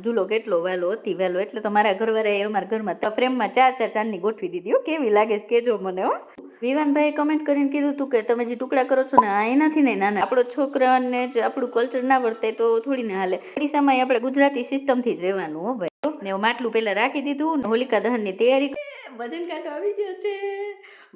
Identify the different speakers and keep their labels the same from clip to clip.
Speaker 1: ઝૂલો કેટલો વહેલો અતિ વહેલો, એટલે તો મારા ઘરવાળાએ અમારા ઘરમાં ફ્રેમમાં 4 ચાંદની ગોઠવી દીધી. કેવી લાગે છે કેજો મને. વિવાનભાઈ કમેન્ટ કરીને કીધું હતું કે તમે જે ટુકડા કરો છો ને આ એનાથી નહીં નાના, આપણો છોકરાને જ આપણું કલ્ચર ના વર્તે તો થોડી ના હાલે. ઓડિશામાં આપણે ગુજરાતી સિસ્ટમથી જ રહેવાનું. હો ભાઈ, ને માટલું પેલા રાખી દીધું, હોલિકા દહનની તૈયારી. વજન કાંટો આવી ગયો છે,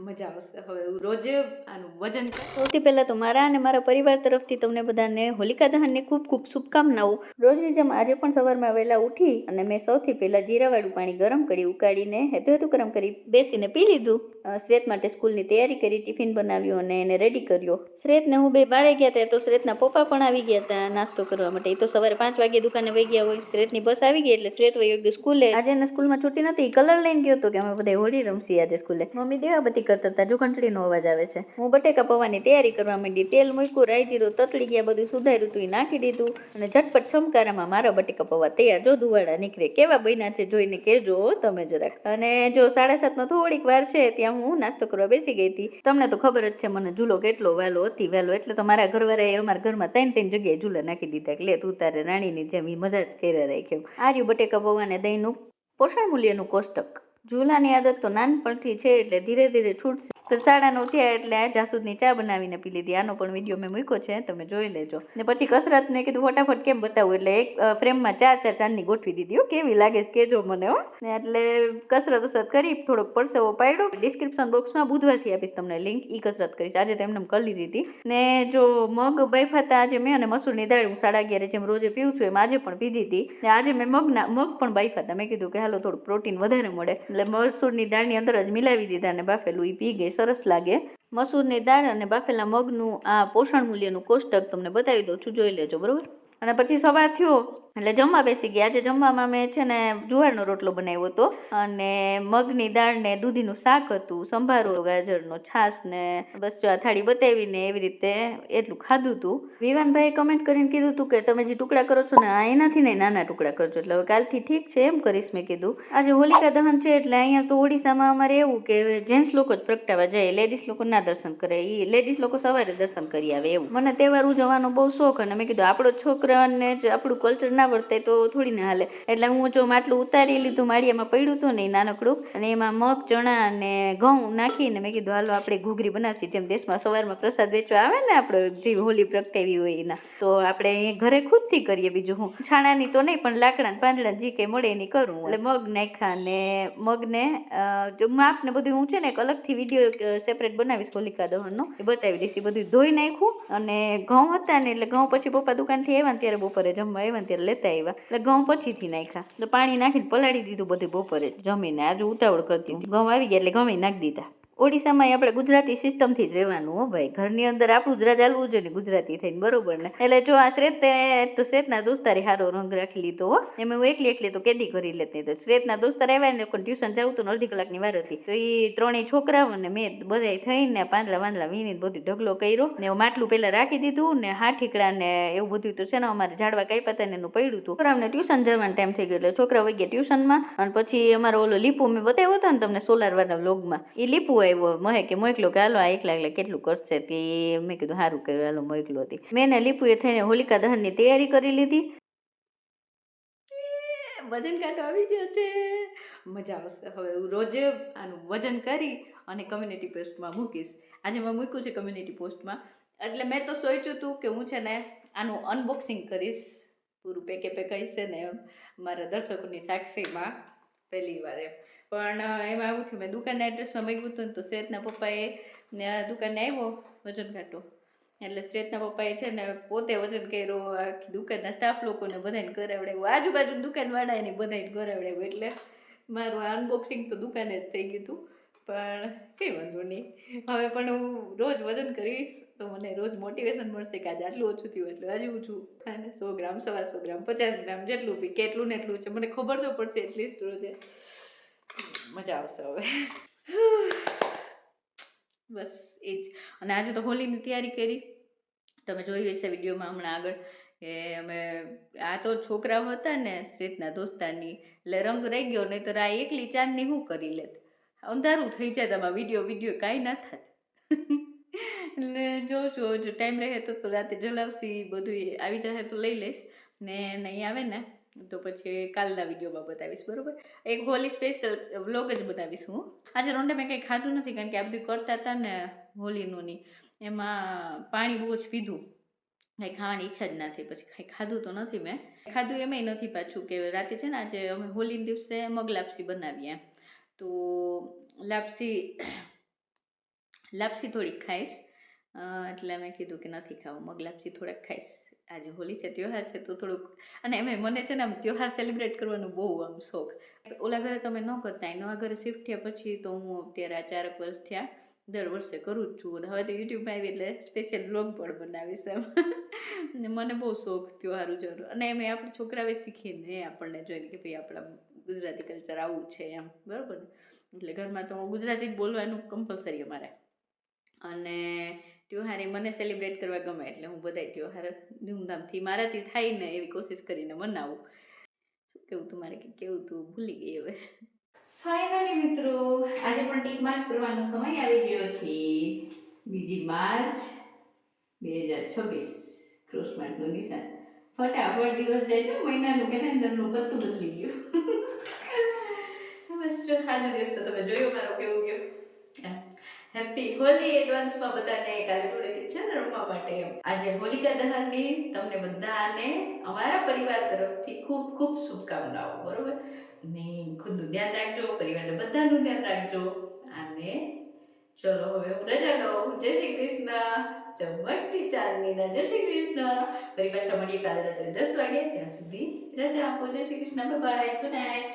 Speaker 1: મજા આવશે હવે રોજે આનું વજન. સૌથી પહેલા તો મારા અને મારા પરિવાર તરફથી તમને બધાને હોલિકા દહનની ખૂબ ખૂબ શુભકામનાઓ. રોજની જેમ આજે પણ સવારમાં વહેલા ઉઠી અને મેં સૌથી પહેલા જીરાવાળું પાણી ગરમ કરી ઉકાળીને હેતુ ગરમ કરી બેસીને પી લીધું. શ્રેત માટે સ્કૂલની તૈયારી કરી, ટિફિન બનાવ્યું અને એને રેડી કર્યો. શ્રેતને હું બે બારે ગયા હતા તો શ્રેતના પપ્પા પણ આવી ગયા હતા નાસ્તો કરવા માટે. એ તો સવારે 5 વાગે દુકાને વહી ગયા હોય. શ્રેતની બસ આવી ગઈ એટલે શ્રેત વહી ગઈ સ્કૂલે. આજે એને સ્કૂલમાં છૂટી નથી, કલર લઈને ગયો હતો કે અમે બધા હોળી રમશી આજે સ્કૂલે. મમ્મી દેવાબતી કરતા હતા, જો ઘંટડીનો અવાજ આવે છે. હું બટેકા પૌવાની તૈયારી કરવા માંડી. તેલ મૂક્યું, રાઈ જીરું તતડી ગયા, બધું સુધાર્યું હતું, નાખી દીધું અને ઝટપટ છમકારામાં મારા બટેકા પૌવા તૈયાર. જો ધુવાડા નીકળે કેવા બન્યા છે જોઈને કહેજો તમે જરાક. અને જો 7:30 થોડીક વાર છે ત્યાં હું નાસ્તો કરવા બેસી ગઈ હતી. તમને તો ખબર જ છે મને ઝૂલો કેટલો વહેલો અતિ વહેલો, એટલે તો મારા ઘરવાળાએ અમારા ઘરમાં 3 જગ્યાએ ઝૂલા નાખી દીધા. એટલે તું તારે રાણીની જેમ મજા જ કરી રાખ્યો. આર્યું બટેકા પૌવાને દહીંનું પોષણ મૂલ્યનું કોષ્ટક. ઝૂલાની આદત તો નાનપણથી છે એટલે ધીરે ધીરે છૂટશે. તો 9:30 થયા એટલે જાસૂદની ચા બનાવીને પી લીધી. આનો પણ વિડીયો મેં મૂક્યો છે, તમે જોઈ લેજો. ને પછી કસરત મેં કીધું ફટાફટ કેમ બતાવું, એટલે એક ફ્રેમમાં 4 ચાંદની ગોઠવી દીધી. કેવી લાગે છે કેજો મને. ને એટલે કસરત કરી, થોડોક પરસેવો પાડ્યો. ડિસ્ક્રિપ્શન બોક્સમાં બુધવારથી આપીશ તમને લિંક, ઈ કસરત કરીશ. આજે તો એમને કરી લીધી. ને જો મગ બાફાતા આજે મેં, અને મસૂરની દાળ હું 11:30 જેમ રોજે પીવું છું એમ આજે પણ પીધી હતી. ને આજે મેં મગ પણ બાફાતા. મેં કીધું કે હાલો થોડુંક પ્રોટીન વધારે મળે, એટલે મસૂરની દાળની અંદર જ મિલાવી દીધા અને બાફેલું ઈ પી ગઈ. સરસ લાગે. મસૂરની દાળ અને બાફેલા મગનું આ પોષણ મૂલ્યનું કોષ્ટક તમને બતાવી દઉં છું, જોઈ લેજો બરોબર. અને પછી સવાર થયો એટલે જમવા બેસી ગયા. આજે જમવામાં મેં છે ને જુવારનો રોટલો બનાવ્યો હતો અને મગની દાળ ને દૂધીનું શાક હતું, સંભારો, ગાજરનો છાશ ને બસ જો આ થાળી બતાવીને એવી રીતે એટલું ખાધું હતું. વિવાનભાઈએ કમેન્ટ કરીને કીધું હતું કે તમે જે ટુકડા કરો છો ને આ એનાથી નહીં નાના ટુકડા કરજો, એટલે હવે કાલથી ઠીક છે એમ કરીશ. મેં કીધું આજે હોલિકા દહન છે એટલે અહીંયા તો ઓડિશામાં અમારે એવું કે જેન્ટ્સ લોકો જ પ્રગટાવા જાય, લેડીઝ લોકો ના દર્શન કરે. એ લેડીઝ લોકો સવારે દર્શન કરી આવે એવું. મને તહેવાર ઉજવવાનો બહુ શોખ, અને મેં કીધું આપણો છોકરાને જ આપણું કલ્ચર ના વર્તે તો થોડી ના હાલે. એટલે હું જો માટલું ઉતારી લીધું, માળિયામાં પડ્યું હતું ને નાનકડું, અને એમાં મગ, ચણા અને ઘઉં નાખીને મેં કીધું હાલો આપણે ઘૂઘરી બનાવશી. જેમ દેશમાં સવારમાં પ્રસાદ વેચવા આવે ને આપણે જે હોલી પ્રગટાવી હોય એના, તો આપણે ઘરે ખુદથી કરીએ. બીજું હું છાણાની તો નહીં, પણ લાકડા પાંદડા જે કંઈ મળે એની કરું. એટલે મગ નાખ્યા ને મગને જો માપ ને બધું હું છે ને એક અલગથી વિડીયો સેપરેટ બનાવીશ હોલિકા દહનનો, એ બતાવી દઈશ. એ બધું ધોઈ નાખ્યું. અને ઘઉં હતા ને એટલે ઘઉં પછી પપ્પા દુકાનથી આવ્યા ને ત્યારે બપોરે જમવા આવ્યા ને ત્યારે લેતા આવ્યા, એટલે ઘઉં પછીથી નાખ્યા. એટલે પાણી નાખીને પલાળી દીધું બધું બપોરે જમીને. આજે ઉતાવળ કરતી હતી, ઘઉં આવી ગયા એટલે ઘઉં નાખી દીધા. ઓડિશામાં આપણે ગુજરાતી સિસ્ટમથી જ રહેવાનું. હો ભાઈ, ઘરની અંદર આપણું જ રાજ ચાલવું જોઈએ ને ગુજરાતી થઈને, બરોબર ને. એટલે જો આ શ્રેતના દોસ્તારે સારો રંગ રાખી લીધો. હો એમ હું એકલી તો કેદી કરી લેતી. તો શ્રેતના દોસ્તાર આવ્યા ને લોકોને ટ્યુશન જવું તો અડધી કલાકની વાર હતી, તો એ 3 છોકરાઓ ને મેં બધા થઈને પાંદડા વીણીને બધું ઢગલો કર્યો ને માટલું પેલા રાખી દીધું ને ઠીકડા ને એવું બધું તો છે ને અમારે ઝાડવા કાપ્યા હતા ને એનું પડ્યું હતું. છોકરાઓને ટ્યુશન જવાનો ટાઈમ થઈ ગયો એટલે છોકરા વહી ગયા ટ્યુશનમાં. અને પછી અમારો ઓલો લીપુ મેં બતાવ્યો હતો ને તમને સોલાર વાળા વ્લોગમાં, એ લીપુ આવ્યો. મહેકે મોકલો કે હાલો આ એકલા કેટલું કરશે, કે મેં કીધું સારું કર્યું હાલો મોકલો હતી. મેં ને લીપુએ થઈને હોલિકા દહનની તૈયારી કરી લીધી. વજન કાંટો આવી ગયો છે, મજા આવશે હવે રોજે આનું વજન કરી અને કમ્યુનિટી પોસ્ટમાં મૂકીશ. આજે મેં મૂક્યું છે કમ્યુનિટી પોસ્ટમાં. એટલે મેં તો સોચ્યું હતું કે હું છે ને આનું અનબોક્સિંગ કરીશ, પૂરું પેકે હશે ને એમ, મારા દર્શકોની સાક્ષીમાં પહેલી વાર એમ. પણ એમાં એવું થયું, મેં દુકાનના એડ્રેસમાં મૂક્યું હતું ને તો શ્રેતના પપ્પાએ દુકાને આવ્યો વજન કાંટો, એટલે શ્રેતના પપ્પાએ છે ને પોતે વજન કર્યો, આખી દુકાનના સ્ટાફ લોકોને બધાને કરાવડાવ્યું, આજુબાજુ દુકાનવાળાને બધાને કરાવડાવ્યું. એટલે મારું અનબોક્સિંગ તો દુકાને જ થઈ ગયું હતું. પણ કંઈ વાંધો નહીં, હવે પણ હું રોજ વજન કરીશ તો મને રોજ મોટિવેશન મળશે કે આજે આટલું ઓછું થયું એટલે હજી ઓછું. અને 100 ગ્રામ, 125 ગ્રામ, 50 ગ્રામ જેટલું બી કેટલું ને એટલું છે મને ખબર તો પડશે એટલીસ્ટ રોજે. મજા આવશે હવે. બસ એ જ. અને આજે તો હોલીની તૈયારી કરી, તમે જોયું હશે વિડીયોમાં હમણાં આગળ કે અમે આ તો છોકરાઓ હતા ને શ્રેતના દોસ્તારની, એટલે રંગ રહી ગયો, નહીં તો આ એકલી ચાંદની શું કરી લેત, અંધારું થઈ જાય તમારા વિડીયો કાંઈ ના થાત. એટલે જો ટાઈમ રહે તો રાતે જલાવશી, બધું આવી જાય તો લઈ લઈશ. ને નહીં આવે ને તો પછી કાલના વિડીયોમાં બતાવીશ, બરોબર. એક હોલી સ્પેશિયલ વ્લોગ જ બનાવીશ હું. આજે રોંઢે મેં કંઈ ખાધું નથી, કારણ કે આ બધું કરતા હતા ને હોલીનું ની, એમાં પાણી બહુ જ પીધું, કંઈ ખાવાની ઈચ્છા જ નથી, પછી કંઈ ખાધું તો નથી મેં. ખાધું એમાંય નથી પાછું કે રાતે છે ને આજે અમે હોલીના દિવસે મગ લાપસી બનાવીએ, તો લાપસી થોડીક ખાઈશ, એટલે મેં કીધું કે નથી ખાવું, મગ લાપસી થોડાક ખાઈશ. આજે હોલી છે, ત્યોહાર છે, તો થોડુંક. અને એમાં મને છે ને આમ ત્યોહાર સેલિબ્રેટ કરવાનો બહુ આમ શોખ. ઓલા ઘરે તમે ન કરતા, નવા ઘરે શિફ્ટ થયા પછી તો હું અત્યારે આ 4 વર્ષ થયા દર વર્ષે કરું જ છું. અને હવે તો યુટ્યુબમાં આવી એટલે સ્પેશિયલ બ્લોગ પણ બનાવીશ એમ. મને બહુ શોખ ત્યોહાર ઉજવવાનો, અને એમ આપણે છોકરાઓએ શીખીને આપણને જોઈને કે ભાઈ આપણા ગુજરાતી કલ્ચર આવું છે એમ, બરાબર ને. એટલે ઘરમાં તો ગુજરાતી જ બોલવાનું કમ્પલસરી અમારે. અને ત્યોહાર મને સેલિબ્રેટ કરવા ગમે, એટલે હું બધાય ત્યોહાર ધૂમધામથી મારાથી થાય ને એવી કોશિશ કરીને મનાવું. શું કેવું તમારે, કે કેવું તું ભૂલી ગઈ હવે. ફાઇનલી મિત્રો, આજે પણ ટીક માર્ક કરવાનો સમય આવી ગયો છે. 2 માર્ચ 2026, ક્રોસ માર્કનું નિશાન. ફટાફટ દિવસ જાય છે, મહિનાનું કેલેન્ડરનું પત્તું બદલી ગયું. બસ જો આજનો દિવસ તો તમે જોયો મારો કેવો ગયો. હેપી હોલી એડવાન્સમાં બધાને. કાલે થોડીક છે ને રમવા માટે. આજે હોલિકા દહનની તમને બધાને અમારા પરિવાર તરફથી ખૂબ ખૂબ શુભકામનાઓ, બરોબર ને. ખુદનું ધ્યાન રાખજો, પરિવારને બધાનું ધ્યાન રાખજો. અને ચલો હવે હું રજા લઉં. જય શ્રી કૃષ્ણ. ચમકતી ચાંદનીના જય શ્રી કૃષ્ણ. ફરી પાછા મળીએ કાલે રાત્રે 10 વાગે. ત્યાં સુધી રજા આપો. જય Shri Krishna. Bye bye. Good night.